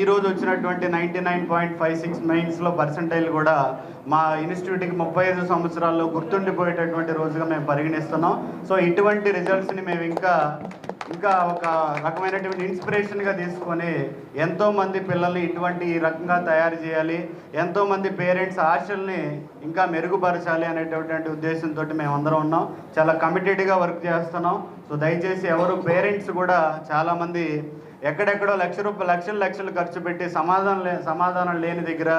ఈ రోజు వచ్చినటువంటి 99.56 మెయిన్స్లో పర్సెంటైల్ కూడా మా ఇన్స్టిట్యూట్కి 35 సంవత్సరాల్లో గుర్తుండిపోయేటటువంటి రోజుగా మేము పరిగణిస్తున్నాం. సో ఇటువంటి రిజల్ట్స్ని మేము ఇంకా ఒక రకమైనటువంటి ఇన్స్పిరేషన్గా తీసుకొని ఎంతోమంది పిల్లల్ని ఇటువంటి ఈ రకంగా తయారు చేయాలి, ఎంతోమంది పేరెంట్స్ ఆశల్ని ఇంకా మెరుగుపరచాలి అనేటటువంటి ఉద్దేశంతో మేమందరం ఉన్నాం. చాలా కమిటెడ్గా వర్క్ చేస్తున్నాం. సో దయచేసి ఎవరు పేరెంట్స్ కూడా చాలామంది ఎక్కడెక్కడో లక్షలు ఖర్చు పెట్టి సమాధానం లేని దగ్గర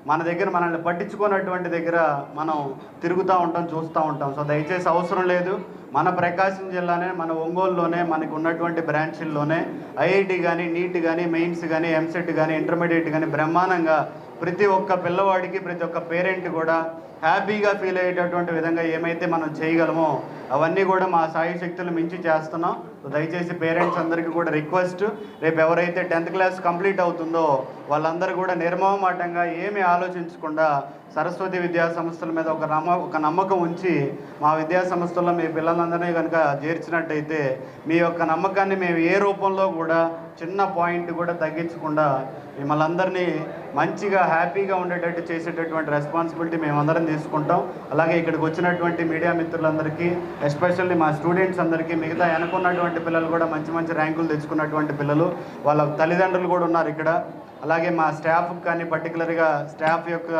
మన దగ్గర మనల్ని పట్టించుకున్నటువంటి దగ్గర మనం తిరుగుతూ ఉంటాం, చూస్తూ ఉంటాం. సో దయచేసి అవసరం లేదు. మన ప్రకాశం జిల్లానే, మన ఒంగోలులోనే మనకు ఉన్నటువంటి బ్రాంచీల్లోనే ఐఐటి కానీ, నీట్ కానీ, మెయిన్స్ కానీ, ఎంసెట్ కానీ, ఇంటర్మీడియట్ కానీ బ్రహ్మాండంగా ప్రతి ఒక్క పిల్లవాడికి, ప్రతి ఒక్క పేరెంట్ కూడా హ్యాపీగా ఫీల్ అయ్యేటటువంటి విధంగా ఏమైతే మనం చేయగలమో అవన్నీ కూడా మా సాయి శక్తులు మించి చేస్తున్నాం. సో దయచేసి పేరెంట్స్ అందరికీ కూడా రిక్వెస్ట్, రేపు ఎవరైతే 10th క్లాస్ కంప్లీట్ అవుతుందో వాళ్ళందరూ కూడా నిర్మోహమాటంగా ఏమీ ఆలోచించకుండా సరస్వతి విద్యా సంస్థల మీద ఒక నమ్మకం ఉంచి మా విద్యా సంస్థల్లో మీ పిల్లలందరినీ కనుక చేర్చినట్టయితే మీ యొక్క నమ్మకాన్ని మేము ఏ రూపంలో కూడా చిన్న పాయింట్ కూడా తగ్గించకుండా మిమ్మల్ని అందరినీ మంచిగా హ్యాపీగా ఉండేటట్టు చేసేటటువంటి రెస్పాన్సిబిలిటీ మేమందరం తీసుకుంటాం. అలాగే ఇక్కడికి వచ్చినటువంటి మీడియా మిత్రులందరికీ, ఎస్పెషల్లీ మా స్టూడెంట్స్ అందరికీ, మిగతా వెనుకున్నటువంటి పిల్లలు కూడా మంచి ర్యాంకులు తెచ్చుకున్నటువంటి పిల్లలు, వాళ్ళ తల్లిదండ్రులు కూడా ఉన్నారు ఇక్కడ. అలాగే మా స్టాఫ్కి కానీ, పర్టికులర్గా స్టాఫ్ యొక్క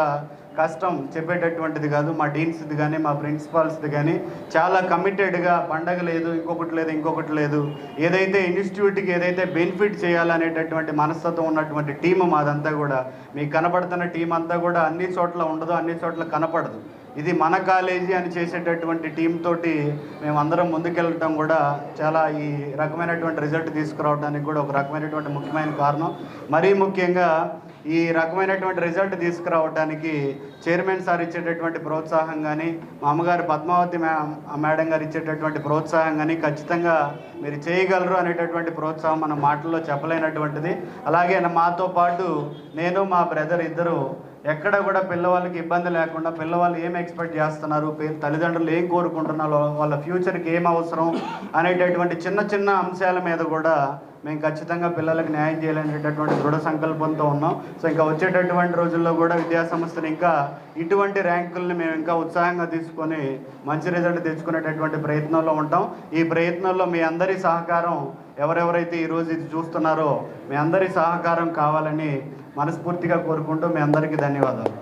కష్టం చెప్పేటటువంటిది కాదు, మా డీన్స్ది కానీ, మా ప్రిన్సిపాల్స్ది కానీ చాలా కమిటెడ్గా పండగ లేదు, ఇంకొకటి లేదు, ఏదైతే ఇన్స్టిట్యూట్కి ఏదైతే బెనిఫిట్ చేయాలనేటటువంటి మనస్తత్వం ఉన్నటువంటి టీము మాదంతా కూడా. మీకు కనపడుతున్న టీం అంతా కూడా అన్ని చోట్ల ఉండదు, అన్ని చోట్ల కనపడదు. ఇది మన కాలేజీ అని చేసేటటువంటి టీం తోటి మేమందరం ముందుకెళ్ళటం కూడా చాలా ఈ రకమైనటువంటి రిజల్ట్ తీసుకురావడానికి కూడా ఒక రకమైనటువంటి ముఖ్యమైన కారణం. మరీ ముఖ్యంగా ఈ రకమైనటువంటి రిజల్ట్ తీసుకురావడానికి చైర్మన్ సార్ ఇచ్చేటటువంటి ప్రోత్సాహం కానీ, మా అమ్మగారు పద్మావతి మేడం గారు ఇచ్చేటటువంటి ప్రోత్సాహం కానీ, ఖచ్చితంగా మీరు చేయగలరు అనేటటువంటి ప్రోత్సాహం మన మాటల్లో చెప్పలేనటువంటిది. అలాగే మాతో పాటు నేను, మా బ్రదర్ ఇద్దరు ఎక్కడ కూడా పిల్లవాళ్ళకి ఇబ్బంది లేకుండా, పిల్లవాళ్ళు ఏం ఎక్స్పెక్ట్ చేస్తున్నారు, తల్లిదండ్రులు ఏం కోరుకుంటున్నారో, వాళ్ళ ఫ్యూచర్కి ఏం అవసరం అనేటటువంటి చిన్న అంశాల మీద కూడా మేము ఖచ్చితంగా పిల్లలకు న్యాయం చేయాలనేటటువంటి దృఢ సంకల్పంతో ఉన్నాం. సో ఇంకా వచ్చేటటువంటి రోజుల్లో కూడా విద్యా సంస్థలు ఇంకా ఇటువంటి ర్యాంకుల్ని మేము ఇంకా ఉత్సాహంగా తీసుకొని మంచి రిజల్ట్ తెచ్చుకునేటటువంటి ప్రయత్నంలో ఉంటాం. ఈ ప్రయత్నంలో మీ అందరి సహకారం, ఎవరెవరైతే ఈరోజు ఇది చూస్తున్నారో మీ అందరి సహకారం కావాలని మనస్ఫూర్తిగా కోరుకుంటూ మీ అందరికీ ధన్యవాదాలు.